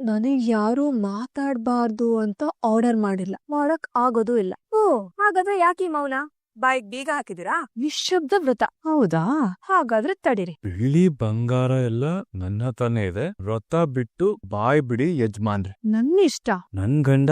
ನನಗ್ ಯಾರು ಮಾತಾಡ್ಬಾರ್ದು ಅಂತ ಆರ್ಡರ್ ಮಾಡಿಲ್ಲ, ಮಾಡಕ್ ಆಗೋದು ಇಲ್ಲ. ಓ, ಹಾಗಾದ್ರೆ ಯಾಕೆ ಈ ಮೌನ? ಬಾಯಿಗ್ ಬೀಗ ಹಾಕಿದಿರಾ? ನಿಶ್ಶಬ್ದ ವ್ರತ. ಹೌದಾ? ಹಾಗಾದ್ರೆ ತಡೀರಿ. ಬೆಳ್ಳಿ ಬಂಗಾರ ಎಲ್ಲ ನನ್ನ ಹತ್ರನೇ ಇದೆ. ವ್ರತ ಬಿಟ್ಟು ಬಾಯ್ ಬಿಡಿ ಯಜಮಾನ್ರೆ. ನನ್ನಿಷ್ಟ. ನನ್ ಗಂಡ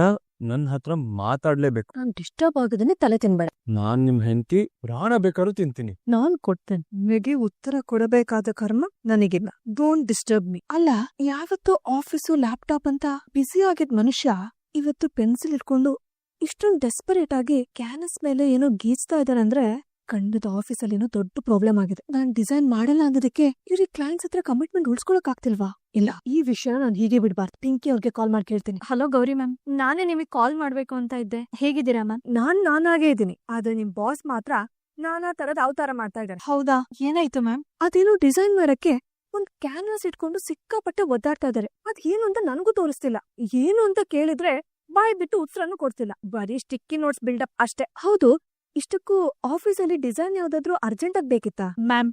ನನ್ ಹತ್ರ ಮಾತಾಡ್ಲೇಬೇಕು. ನಾನ್ ಡಿಸ್ಟರ್ಬ್ ಆಗದೇನೆ ತಲೆ ತಿನ್ಬೇಡ. ನಾನ್ ನಿಮ್ ಹೆಂಡತಿ ಪ್ರಾಣ ಬೇಕಾದ್ರೂ ತಿಂತೀನಿ. ನಾನ್ ಕೊಡ್ತೇನೆ. ನಿಮಗೆ ಉತ್ತರ ಕೊಡಬೇಕಾದ ಕರ್ಮ ನನಗಿಲ್ಲ. Don't disturb me. ಅಲ್ಲ, ಯಾವತ್ತು ಆಫೀಸು ಲ್ಯಾಪ್ಟಾಪ್ ಅಂತ ಬ್ಯುಸಿ ಆಗಿದ್ ಮನುಷ್ಯ ಇವತ್ತು ಪೆನ್ಸಿಲ್ ಇಟ್ಕೊಂಡು ಇಷ್ಟೊಂದು ಡೆಸ್ಪರೇಟ್ ಆಗಿ ಕ್ಯಾನಸ್ ಮೇಲೆ ಏನೋ ಗೀಚ್ತಾ ಇದಾರಂದ್ರೆ ಖಂಡಿತ ಆಫೀಸಲ್ಲಿ ಏನೋ ದೊಡ್ಡ ಪ್ರಾಬ್ಲಮ್ ಆಗಿದೆ. ನಾನ್ ಡಿಸೈನ್ ಮಾಡಲ್ಲ ಅನ್ನೋದಕ್ಕೆ ಇವ್ರಿಗೆ ಕ್ಲೈಂಟ್ಸ್ ಹತ್ರ ಕಮಿಟ್ಮೆಂಟ್ ಉಳ್ಸ್ಕೊಳಕ್ ಆಗ್ತಿಲ್ವಾ? ಇಲ್ಲ, ಈ ವಿಷಯ ನಾನು ಹೀಗೆ ಬಿಡ್ಬಾರ್ದು. ಪಿಂಕಿ ಅವ್ರಿಗೆ ಕಾಲ್ ಮಾಡಿ ಕೇಳ್ತೀನಿ. ಹಲೋ ಗೌರಿ ಮ್ಯಾಮ್, ನಾನೇ ನಿಮಗೆ ಕಾಲ್ ಮಾಡ್ಬೇಕು ಅಂತ ಇದ್ದೆ. ಹೇಗಿದ್ದೀರಾ ಮ್ಯಾಮ್? ನಾನಾಗೇ ಇದ್ದೀನಿ, ಆದ್ರೆ ನಿಮ್ ಬಾಸ್ ಮಾತ್ರ ನಾನಾ ತರದ್ ಅವತಾರ ಮಾಡ್ತಾ ಇದ್ದಾರೆ. ಹೌದಾ, ಏನಾಯ್ತು ಮ್ಯಾಮ್? ಅದೇನೋ ಡಿಸೈನ್ ಮಾಡಕ್ಕೆ ಒಂದ್ ಕ್ಯಾನ್ವಾಸ್ ಇಟ್ಕೊಂಡು ಸಿಕ್ಕಾಪಟ್ಟೆ ಒದ್ದಾಡ್ತಾ ಇದಾರೆ. ಅದ್ ಏನು ಅಂತ ನನಗೂ ತೋರಿಸ್ತಿಲ್ಲ. ಏನು ಅಂತ ಕೇಳಿದ್ರೆ ಬಾಯ್ ಬಿಟ್ಟು ಉತ್ಸರನ್ನು ಕೊಡ್ತಿಲ್ಲ. ಬರೀ ಸ್ಟಿಕ್ಕಿ ನೋಟ್ಸ್ ಬಿಲ್ಡಪ್ ಅಷ್ಟೇ. ಹೌದು, ಇಷ್ಟಕ್ಕೂ ಆಫೀಸಲ್ಲಿ ಡಿಸೈನ್ ಯಾವ್ದಾದ್ರು ಅರ್ಜೆಂಟ್ ಆಗಿ ಬೇಕಿತ್ತಾ? ಮ್ಯಾಮ್,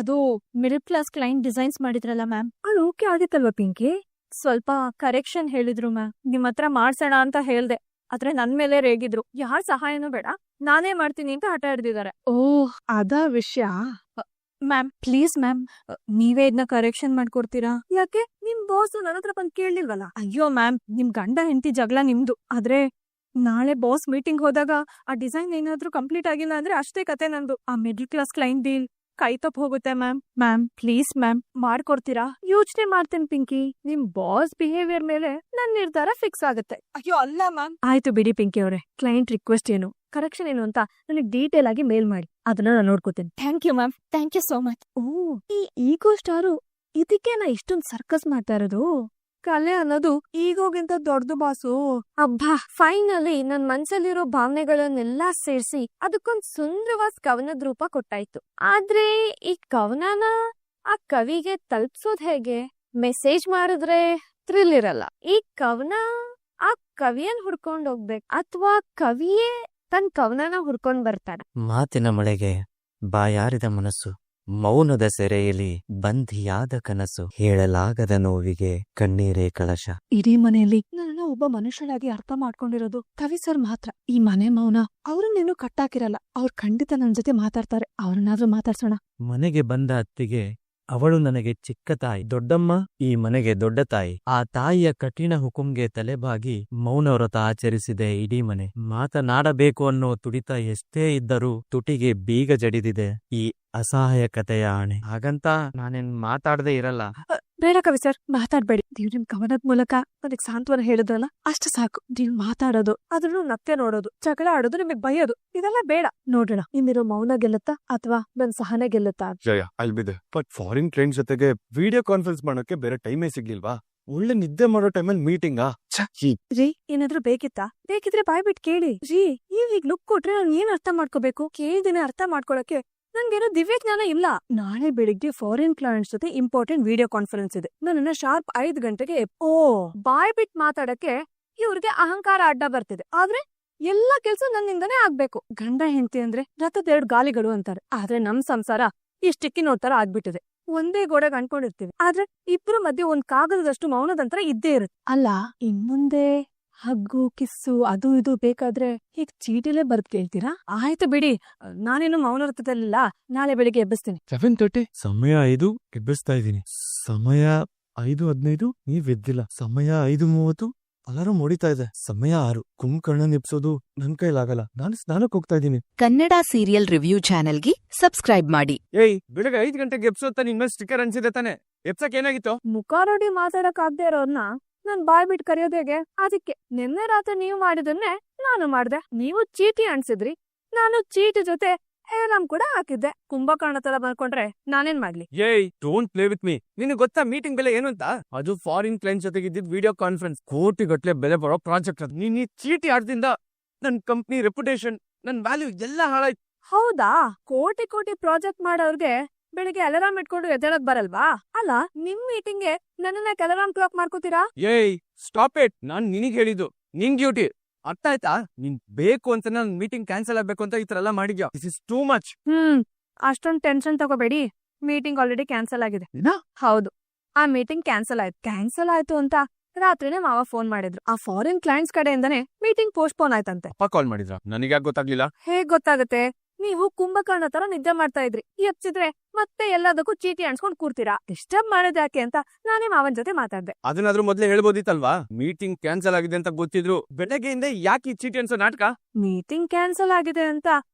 ಅದು ಮಿಡಲ್ ಕ್ಲಾಸ್ ಕ್ಲೈಂಟ್ ಡಿಸೈನ್ಸ್ ಮಾಡಿದ್ರಲ್ಲ ಮ್ಯಾಮ್, ಅದು ಓಕೆ ಆಗಿತ್ತಲ್ವಾ ಪಿಂಕಿ? ಸ್ವಲ್ಪ ಕರೆಕ್ಷನ್ ಹೇಳಿದ್ರು ಮ್ಯಾಮ್. ನಿಮ್ ಹತ್ರ ಮಾಡ್ಸೋಣ ಅಂತ ಹೇಳ್ದೆ, ಆದ್ರೆ ನನ್ ಮೇಲೆ ರೇಗಿದ್ರು. ಯಾರ್ ಸಹಾಯನೂ ಬೇಡ, ನಾನೇ ಮಾಡ್ತೀನಿ ಅಂತ ಹಠ ಹಿಡ್ದಿದ್ದಾರೆ. ಓಹ್, ಅದಾ ವಿಷಯ. ಮ್ಯಾಮ್ ಪ್ಲೀಸ್ ಮ್ಯಾಮ್, ನೀವೇ ಇದನ್ನ ಕರೆಕ್ಷನ್ ಮಾಡ್ಕೊಡ್ತೀರಾ? ಯಾಕೆ ನಿಮ್ ಬಾಸ್ ನನ್ನ ಹತ್ರ ಬಂದ್ ಕೇಳಲಿಲ್ವಲ್ಲ? ಅಯ್ಯೋ ಮ್ಯಾಮ್, ನಿಮ್ ಗಂಡ ಹೆಂಡತಿ ಜಗಳ ನಿಮ್ದು. ಆದ್ರೆ ನಾಳೆ ಬಾಸ್ ಮೀಟಿಂಗ್ ಹೋದಾಗ ಆ ಡಿಸೈನ್ ಏನಾದ್ರೂ ಕಂಪ್ಲೀಟ್ ಆಗಿಲ್ಲ ಅಂದ್ರೆ ಅಷ್ಟೇ ಕತೆ ನಂದು. ಆ ಮಿಡಲ್ ಕ್ಲಾಸ್ ಕ್ಲೈಂಟ್ ಡೀಲ್ ಕೈ ತಪ್ಪ ಹೋಗುತ್ತೆ ಮ್ಯಾಮ್. ಮ್ಯಾಮ್ ಪ್ಲೀಸ್ ಮ್ಯಾಮ್, ಮಾಡ್ಕೊಡ್ತೀರಾ? ಯೋಚನೆ ಮಾಡ್ತೇನೆ ಪಿಂಕಿ. ನಿಮ್ ಬಾಸ್ ಬಿಹೇವಿಯರ್ ಮೇಲೆ ನನ್ ನಿರ್ಧಾರ ಫಿಕ್ಸ್ ಆಗುತ್ತೆ. ಅಯ್ಯೋ ಅಲ್ಲ ಮ್ಯಾಮ್. ಆಯ್ತು ಬಿಡಿ ಪಿಂಕಿ ಅವರೇ, ಕ್ಲೈಂಟ್ ರಿಕ್ವೆಸ್ಟ್ ಏನು, ಕರೆಕ್ಷನ್ ಏನು ಅಂತ ನನಗೆ ಡೀಟೇಲ್ ಆಗಿ ಮೇಲ್ ಮಾಡಿ, ಅದನ್ನ ನಾನು ನೋಡ್ಕೋತೇನೆ. Thank you ma'am, thank you so much. ಓ, ಈ ಈಗೋ ಸ್ಟಾರು ಇದಕ್ಕೆ ನಾ ಇಷ್ಟೊಂದು ಸರ್ಕಸ್ ಮಾಡ್ತಾ ಇರೋದು? ಕಲೆ ಅನ್ನೋದು ಈಗೋಗಿಂತ ದೊಡ್ಡದು ಬಾಸು. ಅಬ್ಬಾ, ಫೈನಲಿ ನನ್ ಮನ್ಸಲ್ಲಿರೋ ಭಾವನೆಗಳನ್ನೆಲ್ಲಾ ಸೇರ್ಸಿ ಅದಕ್ಕೊಂದ್ ಸುಂದರವಾದ ಕವನದ ರೂಪ ಕೊಟ್ಟಾಯ್ತು. ಆದ್ರೆ ಈ ಕವನನ ಆ ಕವಿಗೆ ತಲುಪ್ಸೋದ್ ಹೇಗೆ? ಮೆಸೇಜ್ ಮಾಡಿದ್ರೆ ಥ್ರಿಲ್ ಇರಲ್ಲ. ಈ ಕವನ ಆ ಕವಿಯನ್ ಹುಡ್ಕೊಂಡ್ ಹೋಗ್ಬೇಕು, ಅಥವಾ ಕವಿಯೇ ತನ್ ಕವನನ ಹುಡ್ಕೊಂಡ್ ಬರ್ತಾರ? ಮಾತಿನ ಮಳೆಗೆ ಬಾಯಾರಿದ ಮನಸ್ಸು, ಮೌನದ ಸೆರೆಯಲ್ಲಿ ಬಂಧಿಯಾದ ಕನಸು, ಹೇಳಲಾಗದ ನೋವಿಗೆ ಕಣ್ಣೀರೇ ಕಳಶ. ಇಡೀ ಮನೆಯಲ್ಲಿ ನನ್ನ ಒಬ್ಬ ಮನುಷ್ಯನಾಗಿ ಅರ್ಥ ಮಾಡ್ಕೊಂಡಿರೋದು ಕವಿ ಸರ್ ಮಾತ್ರ. ಈ ಮನೆ ಮೌನ ಅವ್ರನ್ನೇನು ಕಟ್ಟಾಕಿರಲ್ಲ. ಅವ್ರು ಖಂಡಿತ ನನ್ ಜೊತೆ ಮಾತಾಡ್ತಾರೆ. ಅವ್ರನ್ನಾದ್ರೂ ಮಾತಾಡ್ಸೋಣ. ಮನೆಗೆ ಬಂದ ಅತ್ತಿಗೆ ಅವಳು ನನಗೆ ಚಿಕ್ಕ ತಾಯಿ, ದೊಡ್ಡಮ್ಮ ಈ ಮನೆಗೆ ದೊಡ್ಡ ತಾಯಿ. ಆ ತಾಯಿಯ ಕಠಿಣ ಹುಕುಂಗೆ ತಲೆಬಾಗಿ ಮೌನ ವ್ರತ ಆಚರಿಸಿದೆ ಇಡೀ ಮನೆ. ಮಾತನಾಡಬೇಕು ಅನ್ನೋ ತುಡಿತ ಎಷ್ಟೇ ಇದ್ದರೂ ತುಟಿಗೆ ಬೀಗ ಜಡಿದಿದೆ ಈ ಅಸಹಾಯಕತೆಯ ಆಣೆ. ಹಾಗಂತ ನಾನೇನ್ ಮಾತಾಡದೆ ಇರಲ್ಲ. ಬೇಡ ಕವಿ ಸರ್, ಮಾತಾಡ್ಬೇಡಿ. ನೀವ್ ನಿಮ್ ಕವನದ ಮೂಲಕ ನನಗ್ ಸಾಂತ್ವನ ಹೇಳಿದ್ರಲ್ಲ, ಅಷ್ಟು ಸಾಕು. ನೀವ್ ಮಾತಾಡೋದು, ಅದನ್ನು ನಕ್ಕೆ ನೋಡೋದು, ಜಗಳ ಆಡೋದು, ನಿಮಗ್ ಬೈಯೋದು, ಇದೆಲ್ಲ ಬೇಡ. ನೋಡೋಣ ನಿಮ್ಮಿರೋ ಮೌನ ಗೆಲ್ಲುತ್ತಾ ಅಥವಾ ನನ್ ಸಹನೆ ಗೆಲ್ಲುತ್ತಾ? ಜಯ ಅಲ್ಬಿದೆ. ಬಟ್ ಫಾರಿನ್ ಕ್ಲೈಂಟ್ ಜೊತೆಗೆ ವಿಡಿಯೋ ಕಾನ್ಫರೆನ್ಸ್ ಮಾಡೋಕೆ ಬೇರೆ ಟೈಮೇ ಸಿಗ್ಲಿಲ್ವಾ? ಒಳ್ಳೆ ನಿದ್ದೆ ಮಾಡೋ ಟೈಮಲ್ಲಿ ಮೀಟಿಂಗಾ? ರೀ, ಏನಾದ್ರೂ ಬೇಕಿತ್ತಾ? ಬೇಕಿದ್ರೆ ಬಾಯ್ ಬಿಟ್ ಕೇಳಿ. ರೀ, ನೀವ್ ಹೀಗ್ ಲುಕ್ ಕೊಟ್ರೆ ನಾನ್ ಏನ್ ಅರ್ಥ ಮಾಡ್ಕೋಬೇಕು? ಕೇಳ್ದಿನ ಅರ್ಥ ಮಾಡ್ಕೊಳಕ್ಕೆ ನನ್ಗೇನೋ ದಿವ್ಯ ಜ್ಞಾನ ಇಲ್ಲ. ನಾಳೆ ಬೆಳಿಗ್ಗೆ ಫಾರಿನ್ ಕ್ಲೈಂಟ್ಸ್ ಜೊತೆ ಇಂಪಾರ್ಟೆಂಟ್ ವಿಡಿಯೋ ಕಾನ್ಫರೆನ್ಸ್ ಇದೆ. ನನ್ನನ್ನ ಶಾರ್ಪ್ 5 ಗಂಟೆಗೆ ಬಾಯ್ ಬಿಟ್ ಮಾತಾಡಕ್ಕೆ ಇವ್ರಿಗೆ ಅಹಂಕಾರ ಅಡ್ಡ ಬರ್ತಿದೆ. ಆದ್ರೆ ಎಲ್ಲಾ ಕೆಲ್ಸ ನನ್ನಿಂದನೇ ಆಗ್ಬೇಕು. ಗಂಡ ಹೆಂಡತಿ ಅಂದ್ರೆ ರಥದೆರಡು ಗಾಲಿಗಳು ಅಂತಾರೆ. ಆದ್ರೆ ನಮ್ ಸಂಸಾರ ಈ ಸ್ಟಿಕ್ಕಿ ನೋಟ್ ತರ ಆಗ್ಬಿಟ್ಟಿದೆ. ಒಂದೇ ಗೋಡೆಗೆ ಅನ್ಕೊಂಡಿರ್ತೀವಿ, ಆದ್ರೆ ಇಬ್ರು ಮಧ್ಯೆ ಒಂದ್ ಕಾಗದದಷ್ಟು ಮೌನದಂತರ ಇದ್ದೇ ಇರುತ್ತೆ. ಅಲ್ಲ, ಇನ್ಮುಂದೆ ಹಗ್ಗು ಕಿಸ್ಸು ಅದು ಇದು ಬೇಕಾದ್ರೆ ಹೀಗ್ ಚೀಟಿಲೇ ಬರ್ದ್ ಕೇಳ್ತೀರಾ? ಆಯ್ತು ಬಿಡಿ, ನಾನೇನು ಮೌನವ್ರತದಲ್ಲಿಲ್ಲ. ನಾಳೆ ಬೆಳಿಗ್ಗೆ ಎಬ್ಬಿಸ್ತೀನಿ. 7:30 ಸಮಯ 5 ಎಬ್ಬಿಸ್ತಾ ಇದ್ದೀನಿ. ಸಮಯ 5:15 ನೀವ್ ಎದ್ದಿಲ್ಲ. ಸಮಯ 5:30 ಅಲಾರಾಂ ಹೊಡಿತಾ ಇದೆ. ಸಮಯ 6 ಕುಂಭಕರ್ಣನ್ ಎಬ್ಸೋದು ನನ್ ಕೈಲಾಗಲ್ಲ. ನಾನು ಸ್ನಾನಕ್ಕೆ ಹೋಗ್ತಾ ಇದ್ದೀನಿ. ಕನ್ನಡ ಸೀರಿಯಲ್ ರಿವ್ಯೂ ಚಾನೆಲ್ಗೆ ಸಬ್ಸ್ಕ್ರೈಬ್ ಮಾಡಿ. ಏಯ್, ಬೆಳಗ್ಗೆ 5 ಗಂಟೆಗೆ ಎಬ್ಸೋತ ನಿನ್ ಮೇಲೆ ಸ್ಟಿಕ್ಕರ್ ಅನ್ಸಿದೆ ತಾನೆ? ಎಬ್ಸಕ್ ಏನಾಗಿತ್ತು? ಮುಖ ನೋಡಿ ಮಾತಾಡಕ್ ಆಗದೆ ಇರೋರ್ನ ನಾನ್ ಬಾಯ್ ಬಿಟ್ ಕರೆಯೋದು ಹೇಗೆ? ಅದಕ್ಕೆ ನಿನ್ನೆ ರಾತ್ರಿ ನೀವು ಮಾಡಿದನ್ನೇ ನಾನು ಮಾಡ್ದೆ. ನೀವು ಚೀಟಿ ಅನ್ಸಿದ್ರಿ, ನಾನು ಚೀಟಿ ಜೊತೆ ಅಲಾರ್ಮ್ ಕೂಡ ಹಾಕಿದ್ದೆ. ಕುಂಭಕರ್ಣ ತರ ಬರ್ಕೊಂಡ್ರೆ ನಾನೇನ್ ಮಾಡ್ಲಿ? ಏಯ್, ಡೋಂಟ್ ಪ್ಲೇ ವಿತ್ ಮೀ. ನಿನಗೆ ಗೊತ್ತಾ ಮೀಟಿಂಗ್ ಬೆಲೆ ಏನು ಅಂತ? ಅದು ಫಾರಿನ್ ಕ್ಲೈಂಟ್ ಜೊತೆಗೆ ಇದ್ದಿದ್ ವಿಡಿಯೋ ಕಾನ್ಫರೆನ್ಸ್. ಕೋಟಿ ಗಟ್ಲೆ ಬೆಲೆ ಬರೋ ಪ್ರಾಜೆಕ್ಟ್ ಅದು. ನೀನ್ ಈ ಚೀಟಿ ಆಡ್ದಿಂದ ನನ್ ಕಂಪ್ನಿ ರೆಪ್ಯುಟೇಷನ್, ನನ್ ವ್ಯಾಲ್ಯೂ ಎಲ್ಲ ಹಾಳಾಯ್ತು. ಹೌದಾ? ಕೋಟಿ ಕೋಟಿ ಪ್ರಾಜೆಕ್ಟ್ ಮಾಡೋರ್ಗೆ ಬೆಳಿಗ್ಗೆ ಅಲಾರಾಮ್ ಇಟ್ಕೊಂಡು ಎದ್ದೇಳಕ್ ಬರಲ್ವಾ? ಅಲ್ಲ, ನಿಮ್ ಮೀಟಿಂಗ್ಗೆ ನನ್ನನ್ನ ಅಲಾರಾಮ್ ಕ್ಲಾಕ್ ಮಾಡ್ಕೋತೀರಾ? ಏಯ್, ಸ್ಟಾಪ್ ಇಟ್. ನಾನ್ ನಿನಗ್ ಹೇಳಿದ್ದು ನಿನ್ ಡ್ಯೂಟಿ. ಅರ್ಥ ಆಯ್ತಾ? ನೀನ್ ಬೇಕು ಅಂತ ನನ್ ಮೀಟಿಂಗ್ ಕ್ಯಾನ್ಸಲ್ ಆಗ್ಬೇಕು ಅಂತ ಈ ತರ ಎಲ್ಲ ಮಾಡಿದ್ಯಾ? This is too much. ಅಷ್ಟೊಂದ್ ಟೆನ್ಷನ್ ತಗೋಬೇಡಿ. ಮೀಟಿಂಗ್ ಆಲ್ರೆಡಿ ಕ್ಯಾನ್ಸಲ್ ಆಗಿದೆ. ಹೌದು, ಆ ಮೀಟಿಂಗ್ ಕ್ಯಾನ್ಸಲ್ ಆಯ್ತು. ಕ್ಯಾನ್ಸಲ್ ಆಯ್ತು ಅಂತ ರಾತ್ರಿನೇ ಮಾವ ಫೋನ್ ಮಾಡಿದ್ರು. ಆ ಫಾರಿನ್ ಕ್ಲೈಂಟ್ಸ್ ಕಡೆಯಿಂದಾನೆ ಮೀಟಿಂಗ್ ಪೋಸ್ಟ್ಪೋನ್ ಆಯ್ತಂತೆ. ಅಪ್ಪ ಕಾಲ್ ಮಾಡಿದ್ರ? ನನಗ್ಯಾಕೆ ಗೊತ್ತಾಗ್ಲಿಲ್ಲ? ಹೇಗ್ ಗೊತ್ತಾಗುತ್ತೆ? ನೀವು ಕುಂಭಕರ್ಣ ತರ ನಿದ್ದೆ ಮಾಡ್ತಾ ಇದ್ರಿ. ಎಪ್ಸಿದ್ರೆ ಮತ್ತೆ ಎಲ್ಲದಕ್ಕೂ ಚೀಟಿ ಅನ್ಸ್ಕೊಂಡ್ ಕೂರ್ತೀರಾ. ಡಿಸ್ಟರ್ಬ್ ಮಾಡೋದ್ ಯಾಕೆ ಅಂತ ನಾನೇ ಮಾವನ್ ಜೊತೆ ಮಾತಾಡ್ದೆ. ಅದನ್ನಾದ್ರೂ ಮೊದ್ಲೇ ಹೇಳ್ಬೋದಿತ್ತಲ್ವಾ? ಮೀಟಿಂಗ್ ಕ್ಯಾನ್ಸಲ್ ಆಗಿದೆ ಅಂತ ಗೊತ್ತಿದ್ರು ಬೆಳಗ್ಗೆಯಿಂದ ಯಾಕೆ ಈ ಚೀಟಿ ಅನ್ಸೋ ನಾಟಕ? ಮೀಟಿಂಗ್ ಕ್ಯಾನ್ಸಲ್ ಆಗಿದೆ ಅಂತ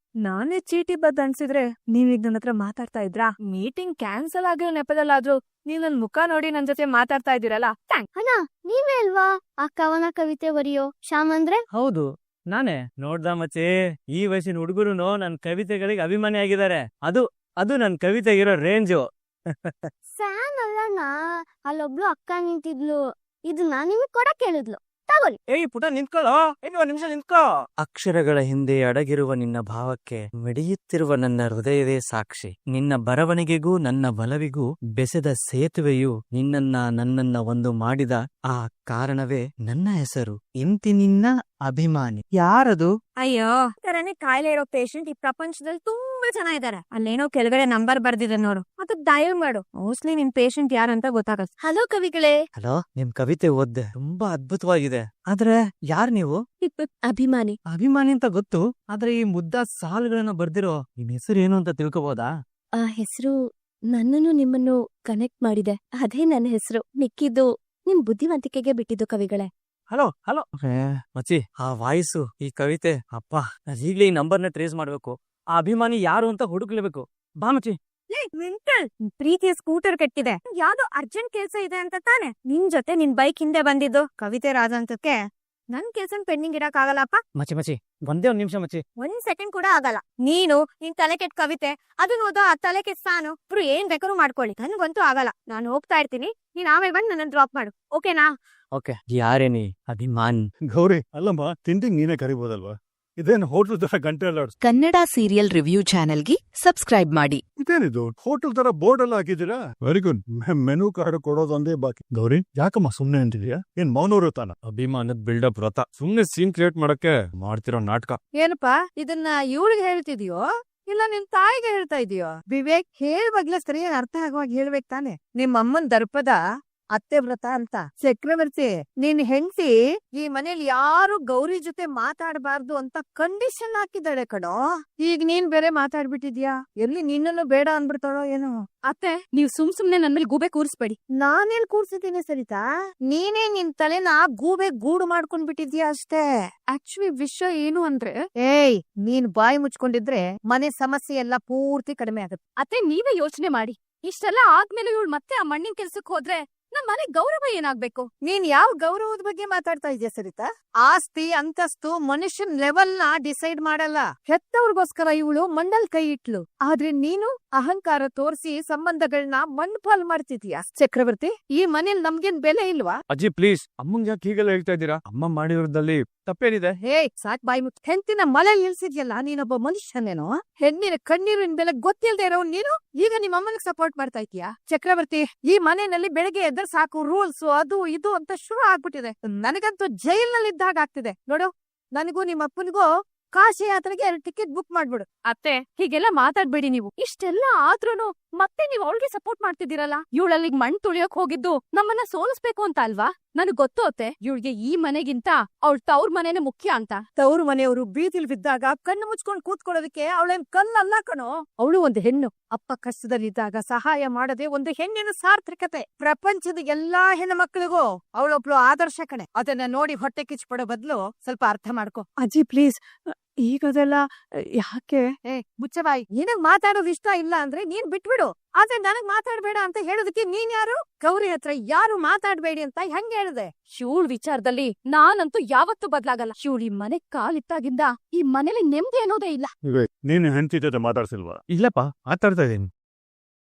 ನಾನೇ ಚೀಟಿ ಬದ್ ಅನ್ಸಿದ್ರೆ ನೀವೀಗ ನನ್ನ ಹತ್ರ ಮಾತಾಡ್ತಾ ಇದ್ರಾ? ಮೀಟಿಂಗ್ ಕ್ಯಾನ್ಸಲ್ ಆಗಿರೋ ನೆಪದಲ್ಲಾದ್ರೂ ನೀವ್ ನನ್ ಮುಖ ನೋಡಿ ನನ್ ಜೊತೆ ಮಾತಾಡ್ತಾ ಇದ್ದೀರಲ್ಲ, ಥ್ಯಾಂಕ್ಸ್. ಅಣ್ಣ ನೀವೇ ಅಲ್ವಾ ಆ ಕವನ ಕವಿತೆ ಬರೆಯೋ ಶ್ಯಾಮ್ ಅಂದ್ರೆ? ಹೌದು, ನಾನೇ. ನೋಡ್ದ ಮಚ್ಚಿ, ಈ ವಯಸ್ಸಿನ ಹುಡುಗರುನು ನನ್ ಕವಿತೆಗಳಿಗೆ ಅಭಿಮಾನಿ ಆಗಿದ್ದಾರೆ. ಅದು ನನ್ ಕವಿತೆಗಿರೋ ರೇಂಜು. ಫ್ಯಾನ್ ಅಲ್ಲಣ್ಣ, ಅಲ್ಲೊಬ್ಳು ಅಕ್ಕ ನಿಂತಿದ್ಲು. ಇದು ನಾನ್ ನಿಮಗ್ ಕೊಡಕ್ ಹೇಳಿದ್ಲು, ತಗೊಳ್ಳಿ. ಏಯ್ ಪುಟ ನಿಂತ್ಕೊಳ್ಳೋ, ಒಂದ್ ನಿಮಿಷ ನಿಂತ್ಕೋ. ಅಕ್ಷರಗಳ ಹಿಂದೆ ಅಡಗಿರುವ ನಿನ್ನ ಭಾವಕ್ಕೆ ಮಿಡಿಯುತ್ತಿರುವ ನನ್ನ ಹೃದಯವೇ ಸಾಕ್ಷಿ. ನಿನ್ನ ಬರವಣಿಗೆಗೂ ನನ್ನ ಬಲವಿಗೂ ಬೆಸೆದ ಸೇತುವೆಯು ನನ್ನನ್ನ ಒಂದು ಮಾಡಿದ ಆ ಕಾರಣವೇ ನನ್ನ ಹೆಸರು. ಇಂತಿ ನಿನ್ನ ಅಭಿಮಾನಿ. ಯಾರದು? ಅಯ್ಯೋ, ತರನೇ ಕಾಯಿಲೆ ಇರೋ ಪೇಷಂಟ್ ಈ ಪ್ರಪಂಚದಲ್ಲಿ ತುಂಬಾ ಜನ ಇದಾರೆ. ಅಲ್ಲೇನೋ ಕೆಳಗಡೆ ನಂಬರ್ ಬರ್ದಿದೆ ನೋಡು, ಅದಕ್ ಡಯಲ್ ಮಾಡು. ಮೋಸ್ಟ್ಲಿ ನಿನ್ ಪೇಷಂಟ್ ಯಾರಂತ ಗೊತ್ತಾಗತ್ತೆ. ಹಲೋ ಕವಿಗಳೇ. ಹಲೋ, ನಿಮ್ ಕವಿತೆ ಓದ್ದೆ, ತುಂಬಾ ಅದ್ಭುತವಾಗಿದೆ. ಆದ್ರೆ ಯಾರ್ ನೀವು? ಅಭಿಮಾನಿ. ಅಭಿಮಾನಿ ಅಂತ ಗೊತ್ತು, ಆದ್ರೆ ಈ ಮುದ್ದಾದ ಸಾಲುಗಳನ್ನ ಬರ್ದಿರೋ ನಿಮ್ ಹೆಸರು ಏನು ಅಂತ ತಿಳ್ಕೊಬೋದಾ? ಆ ಹೆಸರು ನನ್ನನ್ನು ನಿಮ್ಮನ್ನು ಕನೆಕ್ಟ್ ಮಾಡಿದೆ, ಅದೇ ನನ್ನ ಹೆಸರು. ಮಿಕ್ಕಿದ್ದು ನಿಮ್ ಬುದ್ಧಿವಂತಿಕೆಗೆ ಬಿಟ್ಟಿದ್ದು ಕವಿಗಳೇ. ಹಲೋ ಮಚ್ಚಿ, ಆ ವಾಯ್ಸು, ಈ ಕವಿತೆ, ಅಪ್ಪ, ಈಗ್ಲೇ ಈ ನಂಬರ್ನ ಟ್ರೇಸ್ ಮಾಡ್ಬೇಕು. ಆ ಅಭಿಮಾನಿ ಯಾರು ಅಂತ ಹುಡುಕ್ಲೇಬೇಕು. ಬಾ ಮಚ್ಚಿ. ಮಿಂಟಲ್, ಪ್ರೀತಿಯ ಸ್ಕೂಟರ್ ಕೆಟ್ಟಿದೆ. ಯಾವ್ದೋ ಅರ್ಜೆಂಟ್ ಕೆಲ್ಸ ಇದೆ ಅಂತ ತಾನೆ ನಿನ್ ಜೊತೆ ನಿನ್ ಬೈಕ್ ಹಿಂದೆ ಬಂದಿದ್ದು. ಕವಿತೆ ರಾಜಾಂತಕ್ಕೆ ನನ್ ಕೆಲ್ಸನ್ ಪೆಂಡಿಂಗ್ ಇಡಕ್ ಆಗಲ್ಲಪ್ಪ. ಮಚ್ಚಿ ಒಂದೇ ಒಂದ್ ನಿಮಿಷ ಮಚ್ಚಿ. 1 ಸೆಕೆಂಡ್ ಕೂಡ ಆಗಲ್ಲ. ನೀನು ನಿನ್ ತಲೆ ಕೆಟ್ಟ ಕವಿತೆ, ಅದನ್ನ ಓದೋ ಆ ತಲೆ ಕೆಟ್ಟ ಫ್ಯಾನು, ಇಬ್ರು ಏನ್ ಬೇಕಾದ್ರೂ ಮಾಡ್ಕೊಳ್ಳಿ, ನನ್ಗಂತೂ ಆಗಲ್ಲ. ನಾನು ಹೋಗ್ತಾ ಇರ್ತೀನಿ, ನೀನ್ ಆಮೇಲೆ ಬಂದು ನನ್ನ ಡ್ರಾಪ್ ಮಾಡು, ಓಕೆನಾ? ಓಕೆ. ಯಾರೇನಿ ಅಭಿಮಾನ್? ಗೌರಿ, ಅಲ್ಲಮ್ಮ, ತಿಂಡಿಂಗ್ ನೀನೇ ಕರಿಬೋದಲ್ವಾ? ಇದೇನು ಹೋಟ್ಲ್ ತರ ಗಂಟೆ ಎಲ್ಲ ಕನ್ನಡ ಸೀರಿಯಲ್ ರಿವ್ಯೂ ಚಾನೆಲ್ಗೆ ಸಬ್ಸ್ಕ್ರೈಬ್ ಮಾಡಿ. ಇದೇನಿದು ಹೋಟೆಲ್ ತರ ಬೋರ್ಡ್ ಎಲ್ಲ ಹಾಕಿದ್ದೀರಾ? Very good. ಮೆನು ಕಾರ್ಡ್ ಕೊಡೋದೊಂದೇ ಬಾಕಿ. ಗೌರಿ, ಯಾಕಮ್ಮ ಸುಮ್ನೆ ಅಂತಿದ್ಯಾ? ಏನ್ ಮೌನವ್ರು ತಾನ? ಅಭಿಮಾನದ ಬಿಲ್ಡಪ್ ವ್ರತ. ಸುಮ್ನೆ ಸೀನ್ ಕ್ರಿಯೇಟ್ ಮಾಡಕ್ಕೆ ಮಾಡ್ತಿರೋ ನಾಟಕ. ಏನಪ್ಪಾ, ಇದನ್ನ ಇವಳಿಗೆ ಹೇಳ್ತಿದ್ಯೋ ಇಲ್ಲ ನಿನ್ ತಾಯಿಗೆ ಹೇಳ್ತಾ ಇದೀಯೋ? ವಿವೇಕ್, ಹೇಳ್ಬಾಗ್ಲ ಸರಿಯಾಗಿ ಅರ್ಥ ಆಗುವಾಗ ಹೇಳ್ಬೇಕು ತಾನೆ. ನಿಮ್ಮ ಅಮ್ಮನ್ ದರ್ಪದ ಅತ್ತೆ ವ್ರತ ಅಂತ. ಚಕ್ರವರ್ತಿ, ನಿನ್ ಹೆಂಡತಿ ಈ ಮನೇಲಿ ಯಾರು ಗೌರಿ ಜೊತೆ ಮಾತಾಡಬಾರ್ದು ಅಂತ ಕಂಡೀಷನ್ ಹಾಕಿದ್ದಾಳೆ ಕಣೋ. ಈಗ ನೀನ್ ಬೇರೆ ಮಾತಾಡ್ಬಿಟ್ಟಿದ್ಯಾ, ಎಲ್ಲಿ ನಿನ್ನನ್ನು ಬೇಡ ಅನ್ಬಿಡ್ತಾಳೋ ಏನೋ. ಅತ್ತೆ, ನೀವ್ ಸುಮ್ನೆ ನನ್ ಮೇಲೆ ಗೂಬೆ ಕೂರಿಸ್ಬೇಡಿ. ನಾನೆಲ್ ಕೂರ್ಸಿದ್ದೀನಿ ಸರಿತಾ? ನೀನೇ ನಿನ್ ತಲೆನ ಗೂಬೆ ಗೂಡು ಮಾಡ್ಕೊಂಡ್ ಬಿಟ್ಟಿದ್ಯಾ ಅಷ್ಟೇ. ಆಕ್ಚುಲಿ ವಿಷಯ ಏನು ಅಂದ್ರೆ, ಏಯ್, ನೀನ್ ಬಾಯಿ ಮುಚ್ಕೊಂಡಿದ್ರೆ ಮನೆ ಸಮಸ್ಯೆ ಎಲ್ಲ ಪೂರ್ತಿ ಕಡಿಮೆ ಆಗುತ್ತೆ. ಅತ್ತೆ ನೀವೇ ಯೋಚನೆ ಮಾಡಿ. ಇಷ್ಟೆಲ್ಲ ಆದ್ಮೇಲೆ ಇವಳು ಮತ್ತೆ ಆ ಮಣ್ಣಿನ ಕೆಲ್ಸಕ್ ಹೋದ್ರೆ ನಮ್ ಮನೆ ಗೌರವ ಏನಾಗ್ಬೇಕು? ನೀನ್ ಯಾವ ಗೌರವದ ಬಗ್ಗೆ ಮಾತಾಡ್ತಾ ಇದೀಯ ಸರಿತಾ? ಆಸ್ತಿ ಅಂತಸ್ತು ಮನುಷ್ಯನ್ ಲೆವೆಲ್ ನ ಡಿಸೈಡ್ ಮಾಡಲ್ಲ. ಹೆತ್ತವ್ರಿಗೋಸ್ಕರ ಇವಳು ಮಣ್ಣಲ್ ಕೈ ಇಟ್ಲು, ಆದ್ರೆ ನೀನು ಅಹಂಕಾರ ತೋರಿಸಿ ಸಂಬಂಧಗಳನ್ನ ಮಣ್ಪಾಲ್ ಮಾಡ್ತಿದೀಯ. ಚಕ್ರವರ್ತಿ, ಈ ಮನೇಲಿ ನಮ್ಗೇನ್ ಬೆಲೆ ಇಲ್ವಾ? ಅಜ್ಜಿ ಪ್ಲೀಸ್, ಅಮ್ಮಂಗ್ ಯಾಕೆ ಹೀಗೆಲ್ಲ ಹೇಳ್ತಾ ಇದ್ದೀರಾ? ಅಮ್ಮ ಮಾಡಿರೋದ್ರಲ್ಲಿ ತಪ್ಪೇನಿದೆ? ಹೇ, ಸಾಕ್ ಬಾಯ್ ಮುಟ್. ಹೆಂಡತಿನ ಮಲೆ ಇಳ್ಸಿದ್ಯಲ್ಲ, ನೀನೊಬ್ಬ ಮನುಷ್ಯನೇನೋ? ಹೆಣ್ಣಿನ ಕಣ್ಣೀರಿನ ಬೆಲೆ ಗೊತ್ತಿಲ್ದೇ ಇರೋ ನೀನು ಈಗ ನಿಮ್ಮ ಅಮ್ಮನಿಗೆ ಸಪೋರ್ಟ್ ಮಾಡ್ತಾ ಇದೀಯಾ? ಚಕ್ರವರ್ತಿ, ಈ ಮನೆಯಲ್ಲಿ ಬೆಳಗ್ಗೆ ಎದ್ರೆ ಸಾಕು ರೂಲ್ಸ್ ಅದು ಇದು ಅಂತ ಶುರು ಆಗ್ಬಿಟ್ಟಿದೆ. ನನಗಂತೂ ಜೈಲ್ನಲ್ಲಿ ಇದ್ದಾಗ ಆಗ್ತಿದೆ ನೋಡು. ನನಗೂ ನಿಮ್ಮ ಅಪ್ಪನಿಗೂ ಕಾಶಿ ಯಾತ್ರೆಗೆ 2 ಟಿಕೆಟ್ ಬುಕ್ ಮಾಡ್ಬಿಡು. ಅತ್ತೆ, ಹೀಗೆಲ್ಲ ಮಾತಾಡ್ಬೇಡಿ ನೀವು. ಇಷ್ಟೆಲ್ಲ ಆದ್ರೂನು ಮತ್ತೆ ನೀವ್ ಅವಳಿಗೆ ಸಪೋರ್ಟ್ ಮಾಡ್ತಿದ್ದೀರಲ್ಲ. ಇವಳಲ್ಲಿ ಮಣ್ ತುಳಿಯೋಕ್ ಹೋಗಿದ್ದು ನಮ್ಮನ್ನ ಸೋಲಿಸ್ಬೇಕು ಅಂತ ಅಲ್ವಾ? ನನಗ್ ಗೊತ್ತು ಅತ್ತೆ, ಇವಳಿಗೆ ಈ ಮನೆಗಿಂತ ಅವಳ ತವ್ರ ಮನೆನೇ ಮುಖ್ಯ ಅಂತ. ತವ್ರ ಮನೆಯವರು ಬೀದಿಲ್ ಬಿದ್ದಾಗ ಕಣ್ಣು ಮುಚ್ಕೊಂಡ್ ಕೂತ್ಕೊಳ್ಳೋದಕ್ಕೆ ಅವಳೇನ್ ಕಲ್ಲಲ್ಲ ಕಣೋ. ಅವಳು ಒಂದು ಹೆಣ್ಣು. ಅಪ್ಪ ಕಷ್ಟದಲ್ಲಿದ್ದಾಗ ಸಹಾಯ ಮಾಡದೆ ಒಂದು ಹೆಣ್ಣಿನ ಸಾರ್ಥಕತೆ. ಪ್ರಪಂಚದ ಎಲ್ಲಾ ಹೆಣ್ಣು ಮಕ್ಕಳಿಗೂ ಅವಳೊಬ್ಳು ಆದರ್ಶ ಕಣೆ. ಅದನ್ನ ನೋಡಿ ಹೊಟ್ಟೆ ಕಿಚ್ಚು ಪಡೋ ಬದ್ಲು ಸ್ವಲ್ಪ ಅರ್ಥ ಮಾಡ್ಕೊ. ಅಜ್ಜಿ ಪ್ಲೀಸ್, ಈಗದೆಲ್ಲ ಯಾಕೆ? ಮುಚ್ಚಬಾಯಿ, ನಿನಗ್ ಮಾತಾಡೋದು ಇಷ್ಟ ಇಲ್ಲ ಅಂದ್ರೆ ನೀನ್ ಬಿಟ್ಬಿಡು. ಆದ್ರೆ ನನಗ್ ಮಾತಾಡ್ಬೇಡ ಅಂತ ಹೇಳೋದಕ್ಕೆ ನೀನ್ ಯಾರು? ಗೌರಿ ಹತ್ರ ಯಾರು ಮಾತಾಡ್ಬೇಡಿ ಅಂತ ಹೆಂಗ್ ಹೇಳ್ದೆ? ಶಿವಳ್ ವಿಚಾರದಲ್ಲಿ ನಾನಂತೂ ಯಾವತ್ತೂ ಬದ್ಲಾಗಲ್ಲ. ಶಿವಳ್ ಈ ಮನೆ ಕಾಲಿತ್ತಾಗಿಂದ ಈ ಮನೇಲಿ ನೆಮ್ಮದಿ ಅನ್ನೋದೇ ಇಲ್ಲ. ನೀನು ಹೆಂಡತಿ ಜೊತೆ ಮಾತಾಡ್ಸಿಲ್ವಾ? ಇಲ್ಲಪ್ಪ, ಮಾತಾಡ್ತಾ ಇದೀನಿ.